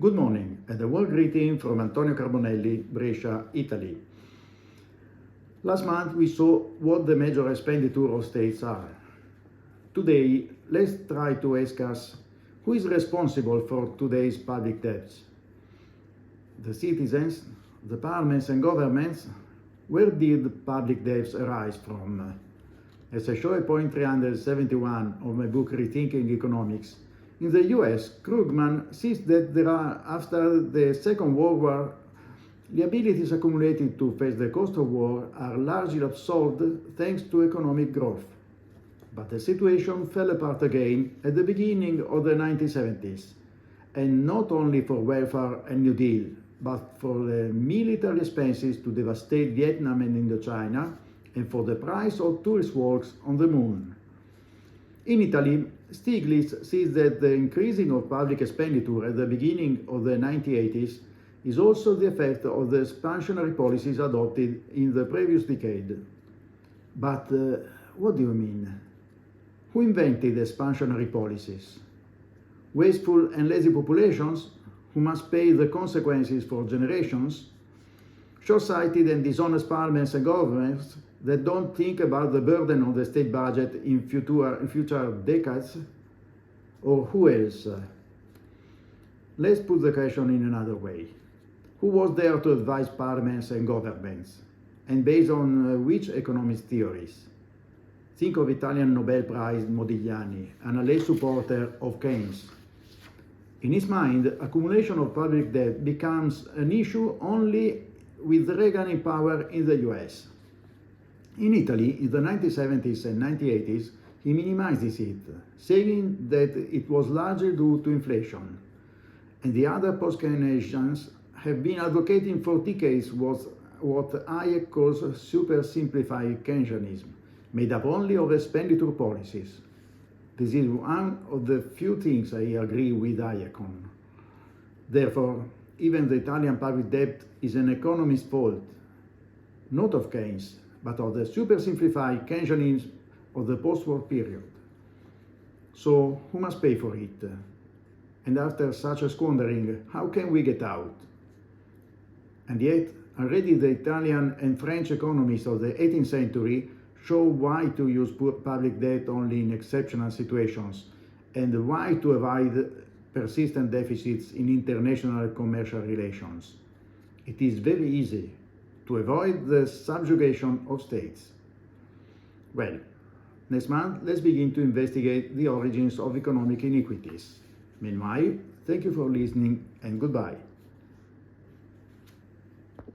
Good morning and a warm greeting from Antonio Carbonelli, Brescia, Italy. Last month we saw what the major expenditure of states are. Today, let's try to ask us who is responsible for today's public debts? The citizens, the parliaments and governments? Where did public debts arise from? As I show at point 371 of my book Rethinking Economics, in the US, Krugman sees that after the Second World War, liabilities accumulated to face the cost of war are largely absorbed thanks to economic growth. But the situation fell apart again at the beginning of the 1970s, and not only for welfare and New Deal, but for the military expenses to devastate Vietnam and Indochina, and for the price of tourist walks on the moon. In Italy, Stiglitz sees that the increasing of public expenditure at the beginning of the 1980s is also the effect of the expansionary policies adopted in the previous decade. But what do you mean? Who invented expansionary policies? Wasteful and lazy populations who must pay the consequences for generations? Short-sighted and dishonest parliaments and governments that don't think about the burden on the state budget in future decades? Or who else? Let's put the question in another way. Who was there to advise parliaments and governments? And based on which economist theories? Think of Italian Nobel Prize Modigliani, an alleged supporter of Keynes. In his mind, accumulation of public debt becomes an issue only with Reagan in power in the US. In Italy, in the 1970s and 1980s, he minimizes it, saying that it was largely due to inflation. And the other post-Keynesians have been advocating for decades what Hayek calls super-simplified Keynesianism, made up only of expenditure policies. This is one of the few things I agree with Hayek on. Therefore, even the Italian public debt is an economist's fault, not of Keynes, but of the super-simplified Keynesianism of the post-war period. So, who must pay for it? And after such a squandering, how can we get out? And yet, already the Italian and French economists of the 18th century show why to use public debt only in exceptional situations, and why to avoid persistent deficits in international commercial relations. It is very easy to avoid the subjugation of states. Well, next month, let's begin to investigate the origins of economic inequities. Meanwhile, thank you for listening and goodbye.